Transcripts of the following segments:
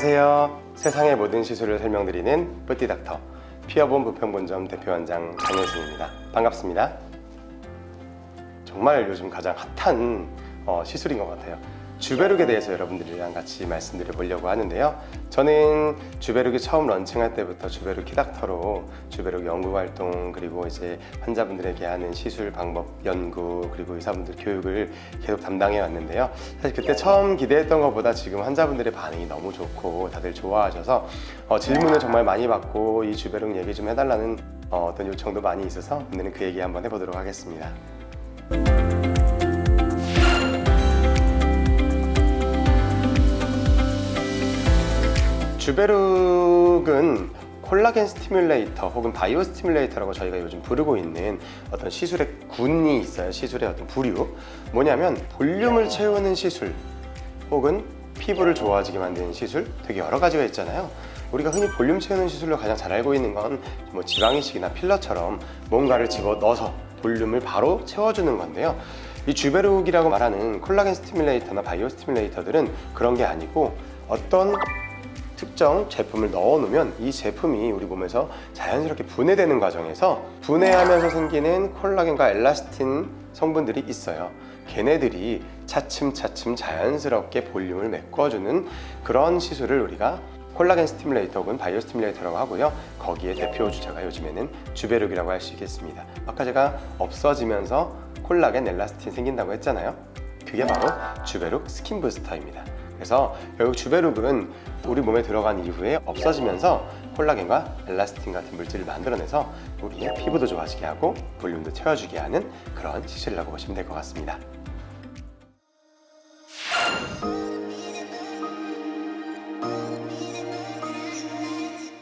안녕하세요. 세상의 모든 시술을 설명드리는 뿌띠닥터 피어본 부평본점 대표원장 장효승입니다. 반갑습니다. 정말 요즘 가장 핫한 시술인 것 같아요. 주베룩에 대해서 여러분들이랑 같이 말씀드려 보려고 하는데요. 저는 주베룩이 처음 런칭할 때부터 주베룩 키닥터로 주베룩 연구활동, 그리고 이제 환자분들에게 하는 시술 방법 연구, 그리고 의사분들 교육을 계속 담당해 왔는데요. 사실 그때 처음 기대했던 것보다 지금 환자분들의 반응이 너무 좋고 다들 좋아하셔서 질문을 정말 많이 받고 이 주베룩 얘기 좀 해달라는 어떤 요청도 많이 있어서 오늘은 그 얘기 한번 해보도록 하겠습니다. 주베룩은 콜라겐 스티뮬레이터 혹은 바이오 스티뮬레이터라고 저희가 요즘 부르고 있는 어떤 시술의 군이 있어요. 시술의 어떤 부류. 뭐냐면 볼륨을 채우는 시술 혹은 피부를 좋아지게 만드는 시술, 되게 여러 가지가 있잖아요. 우리가 흔히 볼륨 채우는 시술로 가장 잘 알고 있는 건 뭐 지방이식이나 필러처럼 뭔가를 집어넣어서 볼륨을 바로 채워주는 건데요. 이 주베룩이라고 말하는 콜라겐 스티뮬레이터나 바이오 스티뮬레이터들은 그런 게 아니고 어떤 특정 제품을 넣어 놓으면 이 제품이 우리 몸에서 자연스럽게 분해되는 과정에서 분해하면서 생기는 콜라겐과 엘라스틴 성분들이 있어요. 걔네들이 차츰차츰 자연스럽게 볼륨을 메꿔주는 그런 시술을 우리가 콜라겐 스티뮬레이터 혹은 바이오 스티뮬레이터라고 하고요. 거기에 대표 주자가 요즘에는 주베룩이라고 할 수 있겠습니다. 아까 제가 없어지면서 콜라겐, 엘라스틴 생긴다고 했잖아요. 그게 바로 주베룩 스킨 부스터입니다. 그래서 결국 주베룩은 우리 몸에 들어간 이후에 없어지면서 콜라겐과 엘라스틴 같은 물질을 만들어내서 우리의 피부도 좋아지게 하고 볼륨도 채워주게 하는 그런 시술이라고 보시면 될 것 같습니다.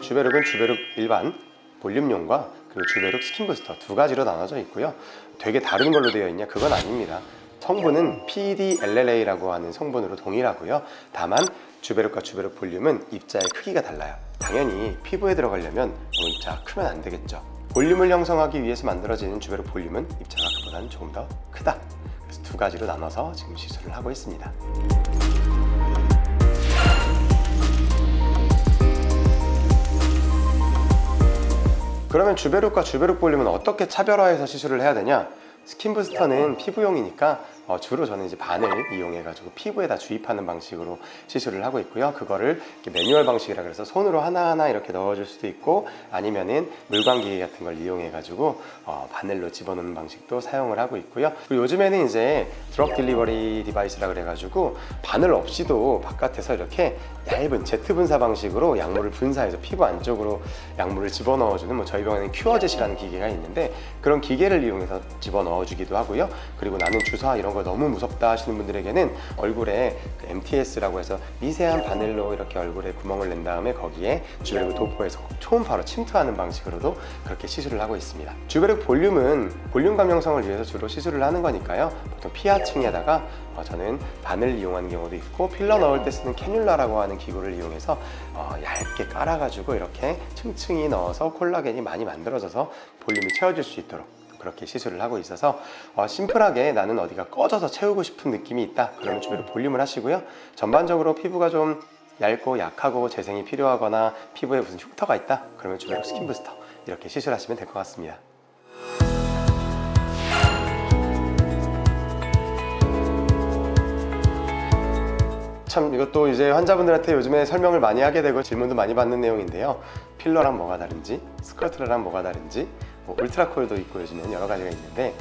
주베룩은 주베룩 일반 볼륨용과 그리고 주베룩 스킨 부스터 두 가지로 나눠져 있고요. 되게 다른 걸로 되어 있냐? 그건 아닙니다. 성분은 PDLLA라고 하는 성분으로 동일하고요. 다만 주베룩과 주베룩 볼륨은 입자의 크기가 달라요. 당연히 피부에 들어가려면 입자가 크면 안 되겠죠. 볼륨을 형성하기 위해서 만들어지는 주베룩 볼륨은 입자가 그보다는 조금 더 크다. 그래서 두 가지로 나눠서 지금 시술을 하고 있습니다. 그러면 주베룩과 주베룩 볼륨은 어떻게 차별화해서 시술을 해야 되냐? 스킨 부스터는 피부용이니까 주로 저는 이제 바늘 이용해가지고 피부에다 주입하는 방식으로 시술을 하고 있고요. 그거를 매뉴얼 방식이라 그래서 손으로 하나하나 이렇게 넣어줄 수도 있고 아니면은 물광기계 같은 걸 이용해가지고 바늘로 집어넣는 방식도 사용을 하고 있고요. 그리고 요즘에는 이제 드럭 딜리버리 디바이스라 그래가지고 바늘 없이도 바깥에서 이렇게 얇은 제트 분사 방식으로 약물을 분사해서 피부 안쪽으로 약물을 집어넣어주는 뭐 저희 병원에는 큐어젯이라는 기계가 있는데 그런 기계를 이용해서 집어넣어주기도 하고요. 그리고 나는 주사 이런 거 너무 무섭다 하시는 분들에게는 얼굴에 그 MTS라고 해서 미세한 바늘로 이렇게 얼굴에 구멍을 낸 다음에 거기에 주베룩을 도포해서 초음파로 침투하는 방식으로도 그렇게 시술을 하고 있습니다. 주베룩 볼륨은 볼륨감 형성을 위해서 주로 시술을 하는 거니까요. 보통 피하층에다가 저는 바늘 이용하는 경우도 있고 필러 넣을 때 쓰는 캐뉼라라고 하는 기구를 이용해서 얇게 깔아가지고 이렇게 층층이 넣어서 콜라겐이 많이 만들어져서 볼륨이 채워질 수 있도록 그렇게 시술을 하고 있어서 심플하게 나는 어디가 꺼져서 채우고 싶은 느낌이 있다 그러면 주베룩 볼륨을 하시고요. 전반적으로 피부가 좀 얇고 약하고 재생이 필요하거나 피부에 무슨 흉터가 있다 그러면 주베룩 스킨 부스터 이렇게 시술하시면 될 것 같습니다. 참 이것도 이제 환자분들한테 요즘에 설명을 많이 하게 되고 질문도 많이 받는 내용인데요. 필러랑 뭐가 다른지, 스컬트라랑 뭐가 다른지, 뭐 울트라콜도 있고 요즘엔 여러 가지가 있는데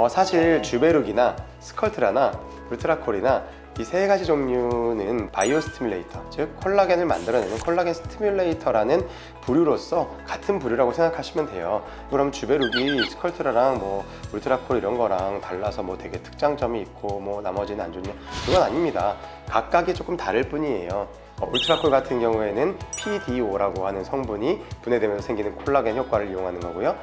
사실 주베룩이나 스컬트라나 울트라콜이나 이 세 가지 종류는 바이오 스티뮬레이터, 즉 콜라겐을 만들어내는 콜라겐 스티뮬레이터라는 부류로서 같은 부류라고 생각하시면 돼요. 그럼 주베룩이 스컬트라랑 뭐 울트라콜 이런 거랑 달라서 뭐 되게 특장점이 있고 뭐 나머지는 안 좋냐? 그건 아닙니다. 각각이 조금 다를 뿐이에요. 울트라콜 같은 경우에는 PDO라고 하는 성분이 분해되면서 생기는 콜라겐 효과를 이용하는 거고요.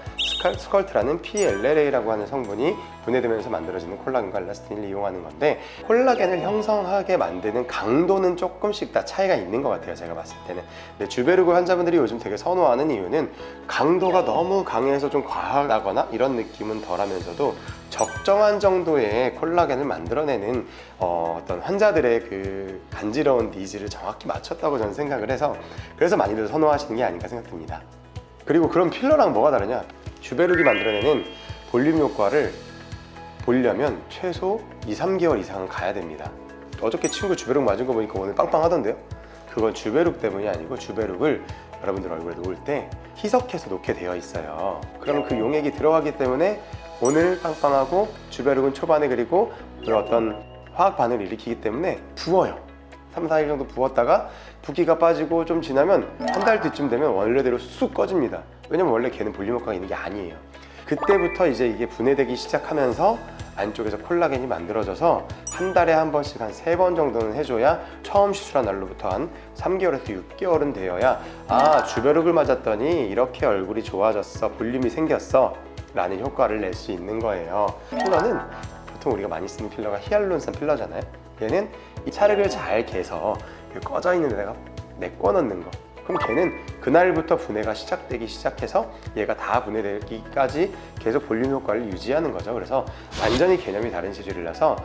스컬트라는 PLLA라고 하는 성분이 분해되면서 만들어지는 콜라겐과 엘라스틴을 이용하는 건데 콜라겐을 형성하게 만드는 강도는 조금씩 다 차이가 있는 것 같아요. 제가 봤을 때는. 근데 주베룩을 환자분들이 요즘 되게 선호하는 이유는 강도가 너무 강해서 좀 과하다거나 이런 느낌은 덜하면서도 적정한 정도의 콜라겐을 만들어내는 어떤 환자들의 그 간지러운 니즈를 정확히 맞췄다고 저는 생각을 해서 그래서 많이들 선호하시는 게 아닌가 생각됩니다. 그리고 그럼 필러랑 뭐가 다르냐? 주베룩이 만들어내는 볼륨 효과를 보려면 최소 2-3개월 이상은 가야 됩니다. 어저께 친구 주베룩 맞은 거 보니까 오늘 빵빵하던데요? 그건 주베룩 때문이 아니고 주베룩을 여러분들 얼굴에 놓을 때 희석해서 놓게 되어 있어요. 그러면 그 용액이 들어가기 때문에 오늘 빵빵하고 주베룩은 초반에 그리고 그런 어떤 화학 반응을 일으키기 때문에 부어요. 3-4일 정도 부었다가 붓기가 빠지고 좀 지나면 한 달 뒤쯤 되면 원래대로 쑥 꺼집니다. 왜냐면 원래 걔는 볼륨 효과가 있는 게 아니에요. 그때부터 이제 이게 분해되기 시작하면서 안쪽에서 콜라겐이 만들어져서 한 달에 한 번씩 한 3번 정도는 해줘야 처음 시술한 날로부터 한 3개월에서 6개월은 되어야 아, 주베룩을 맞았더니 이렇게 얼굴이 좋아졌어, 볼륨이 생겼어 라는 효과를 낼 수 있는 거예요. 필러는 보통 우리가 많이 쓰는 필러가 히알루론산 필러잖아요. 얘는 이 찰흙을 잘 개서 꺼져 있는 데다가 메꿔 넣는 거. 그럼 걔는 그날부터 분해가 시작되기 시작해서 얘가 다 분해되기까지 계속 볼륨 효과를 유지하는 거죠. 그래서 완전히 개념이 다른 시술이라서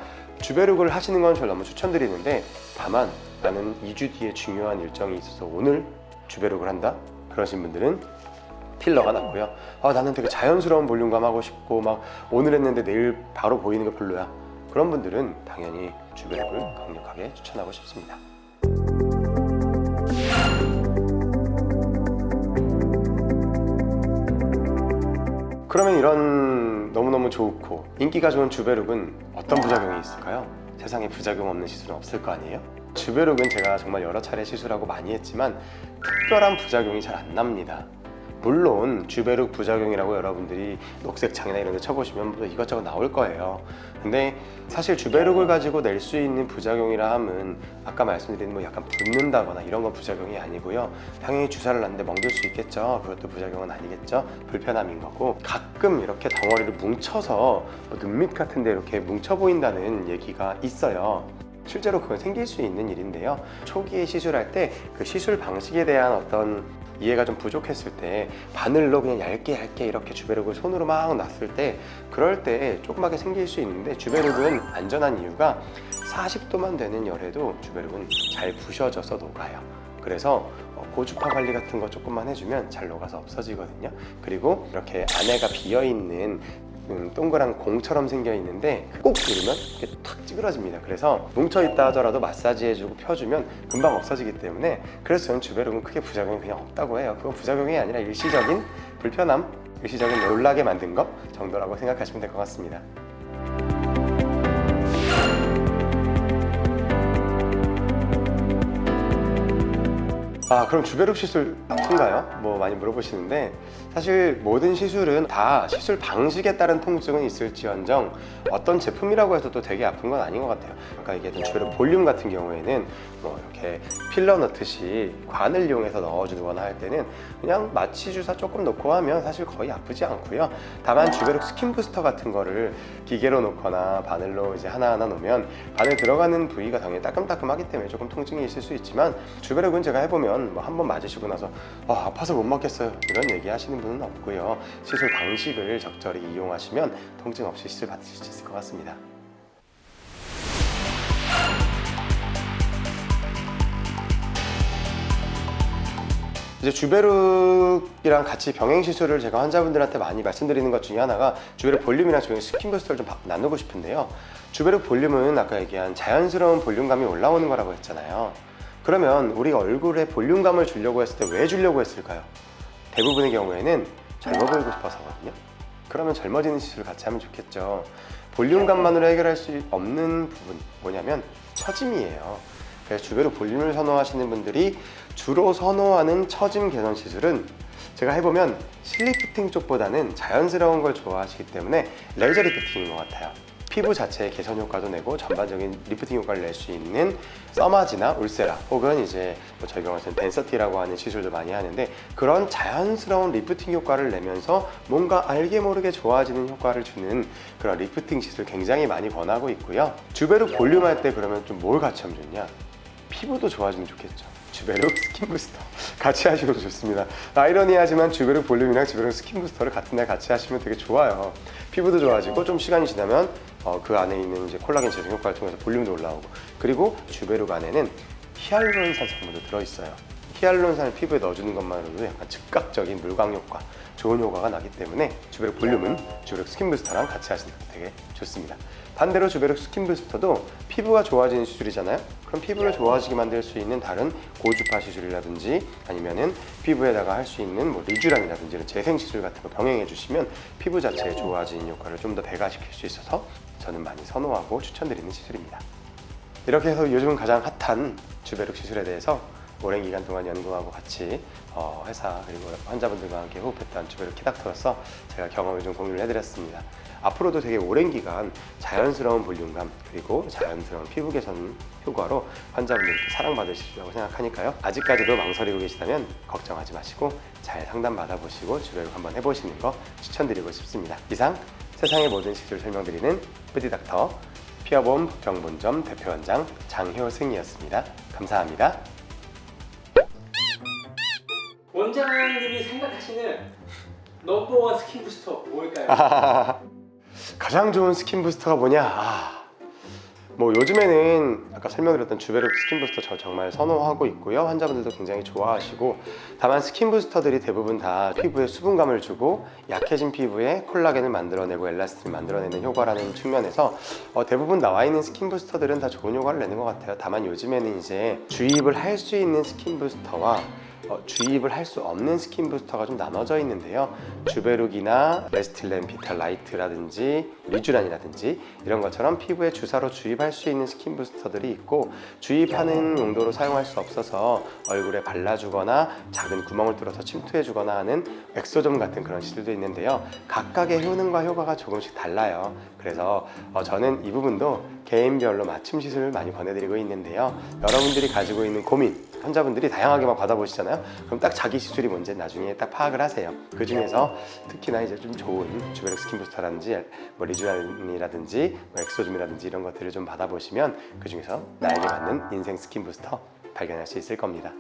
주베룩을 하시는 건 저는 너무 추천드리는데, 다만 나는 2주 뒤에 중요한 일정이 있어서 오늘 주베룩을 한다? 그러신 분들은 필러가 낫고요. 나는 되게 자연스러운 볼륨감 하고 싶고 막 오늘 했는데 내일 바로 보이는 게 별로야. 그런 분들은 당연히 주베룩을 강력하게 추천하고 싶습니다. 그러면 이런 너무너무 좋고 인기가 좋은 주베룩은 어떤 부작용이 있을까요? 세상에 부작용 없는 시술은 없을 거 아니에요? 주베룩은 제가 정말 여러 차례 시술하고 많이 했지만 특별한 부작용이 잘 안 납니다. 물론 주베룩 부작용이라고 여러분들이 녹색창이나 이런 데 쳐보시면 뭐 이것저것 나올 거예요. 근데 사실 주베룩을 가지고 낼 수 있는 부작용이라 함은 아까 말씀드린 뭐 약간 붓는다거나 이런 건 부작용이 아니고요. 당연히 주사를 놨는데 멍들 수 있겠죠. 그것도 부작용은 아니겠죠. 불편함인 거고, 가끔 이렇게 덩어리를 뭉쳐서 뭐 눈밑 같은 데 이렇게 뭉쳐 보인다는 얘기가 있어요. 실제로 그건 생길 수 있는 일인데요. 초기에 시술할 때 그 시술 방식에 대한 어떤 이해가 좀 부족했을 때 바늘로 그냥 얇게 이렇게 주베룩을 손으로 막 놨을 때 그럴 때 조그맣게 생길 수 있는데, 주베룩은 안전한 이유가 40도만 되는 열에도 주베룩은 잘 부셔져서 녹아요. 그래서 고주파 관리 같은 거 조금만 해주면 잘 녹아서 없어지거든요. 그리고 이렇게 안에가 비어있는 동그란 공처럼 생겨 있는데 꼭 누르면 이렇게 탁 찌그러집니다. 그래서 뭉쳐있다 하더라도 마사지 해주고 펴주면 금방 없어지기 때문에, 그래서 저는 주베룩은 크게 부작용이 그냥 없다고 해요. 그건 부작용이 아니라 일시적인 불편함, 일시적인 놀라게 만든 것 정도라고 생각하시면 될 것 같습니다. 그럼 주베룩 시술 아픈가요? 뭐 많이 물어보시는데, 사실 모든 시술은 다 시술 방식에 따른 통증은 있을지언정 어떤 제품이라고 해서 또 되게 아픈 건 아닌 것 같아요. 아까 얘기했던 주베룩 볼륨 같은 경우에는 뭐 이렇게 필러 넣듯이 관을 이용해서 넣어주거나 할 때는 그냥 마취 주사 조금 넣고 하면 사실 거의 아프지 않고요. 다만 주베룩 스킨 부스터 같은 거를 기계로 놓거나 바늘로 이제 하나하나 놓으면 바늘 들어가는 부위가 당연히 따끔따끔하기 때문에 조금 통증이 있을 수 있지만, 주베룩은 제가 해보면 뭐 한 번 맞으시고 나서 아파서 못 맞겠어요 이런 얘기 하시는 분은 없고요. 시술 방식을 적절히 이용하시면 통증 없이 시술 받으실 수 있을 것 같습니다. 이제 주베룩이랑 같이 병행 시술을 제가 환자분들한테 많이 말씀드리는 것 중에 하나가 주베룩 볼륨이랑 주베룩 스킨 부스터를 좀 나누고 싶은데요. 주베룩 볼륨은 아까 얘기한 자연스러운 볼륨감이 올라오는 거라고 했잖아요. 그러면 우리가 얼굴에 볼륨감을 주려고 했을 때 왜 주려고 했을까요? 대부분의 경우에는 젊어 보이고 싶어서거든요. 그러면 젊어지는 시술을 같이 하면 좋겠죠. 볼륨감만으로 해결할 수 없는 부분 뭐냐면 처짐이에요. 그래서 주베룩 볼륨을 선호하시는 분들이 주로 선호하는 처짐 개선 시술은 제가 해보면 실리프팅 쪽보다는 자연스러운 걸 좋아하시기 때문에 레이저 리프팅인 것 같아요. 피부 자체의 개선 효과도 내고 전반적인 리프팅 효과를 낼 수 있는 써마지나 울세라, 혹은 이제 뭐 저희 경우에는 덴서티라고 하는 시술도 많이 하는데, 그런 자연스러운 리프팅 효과를 내면서 뭔가 알게 모르게 좋아지는 효과를 주는 그런 리프팅 시술 굉장히 많이 권하고 있고요. 주베룩 볼륨 할 때 그러면 좀 뭘 같이 하면 좋냐? 피부도 좋아지면 좋겠죠. 주베룩 스킨 부스터 같이 하셔도 좋습니다. 아이러니하지만 주베룩 볼륨이랑 주베룩 스킨 부스터를 같은 날 같이 하시면 되게 좋아요. 피부도 좋아지고 좀 시간이 지나면 그 안에 있는 이제 콜라겐 재생 효과를 통해서 볼륨도 올라오고, 그리고 주베룩 안에는 히알루론산 성분도 들어있어요. 히알루론산을 피부에 넣어주는 것만으로도 약간 즉각적인 물광 효과, 좋은 효과가 나기 때문에 주베룩 볼륨은 주베룩 스킨 부스터랑 같이 하시는 게 되게 좋습니다. 반대로 주베룩 스킨 부스터도 피부가 좋아지는 시술이잖아요. 그럼 피부를 좋아지게 만들 수 있는 다른 고주파 시술이라든지 아니면은 피부에다가 할 수 있는 뭐 리쥬란이라든지 이런 재생 시술 같은 거 병행해 주시면 피부 자체의 좋아지는 효과를 좀 더 배가시킬 수 있어서 저는 많이 선호하고 추천드리는 시술입니다. 이렇게 해서 요즘 가장 핫한 주베룩 시술에 대해서 오랜 기간 동안 연구하고 같이 회사 그리고 환자분들과 함께 호흡했던 주베룩 키닥터로서 제가 경험을 좀 공유를 해드렸습니다. 앞으로도 되게 오랜 기간 자연스러운 볼륨감 그리고 자연스러운 피부 개선 효과로 환자분들께 사랑받으시리라고 생각하니까요. 아직까지도 망설이고 계시다면 걱정하지 마시고 잘 상담 받아보시고 주베룩 한번 해보시는 거 추천드리고 싶습니다. 이상 세상의 모든 시술 설명드리는 뿌디닥터 피어봄 부평본점 대표원장 장효승이었습니다. 감사합니다. 원장님이 생각하시는 넘버원 스킨 부스터 뭘까요? 가장 좋은 스킨 부스터가 뭐냐? 뭐 요즘에는 아까 설명드렸던 주베룩 스킨 부스터 저 정말 선호하고 있고요. 환자분들도 굉장히 좋아하시고, 다만 스킨 부스터들이 대부분 다 피부에 수분감을 주고 약해진 피부에 콜라겐을 만들어내고 엘라스틴을 만들어내는 효과라는 측면에서 대부분 나와 있는 스킨 부스터들은 다 좋은 효과를 내는 것 같아요. 다만 요즘에는 이제 주입을 할 수 있는 스킨 부스터와 주입을 할 수 없는 스킨 부스터가 좀 나눠져 있는데요. 주베룩이나 레스틸렌 비탈라이트라든지 리쥬란이라든지 이런 것처럼 피부에 주사로 주입할 수 있는 스킨 부스터들이 있고, 주입하는 용도로 사용할 수 없어서 얼굴에 발라주거나 작은 구멍을 뚫어서 침투해주거나 하는 엑소점 같은 그런 시술도 있는데요. 각각의 효능과 효과가 조금씩 달라요. 그래서 저는 이 부분도 개인별로 맞춤 시술을 많이 권해드리고 있는데요. 여러분들이 가지고 있는 고민, 환자분들이 다양하게 막 받아보시잖아요. 그럼 딱 자기 시술이 뭔지 나중에 딱 파악을 하세요. 그 중에서 특히나 이제 좀 좋은 주베룩 스킨 부스터라든지 뭐 리쥬란이라든지 뭐 엑소즘이라든지 이런 것들을 좀 받아보시면 그 중에서 나에게 맞는 인생 스킨 부스터 발견할 수 있을 겁니다.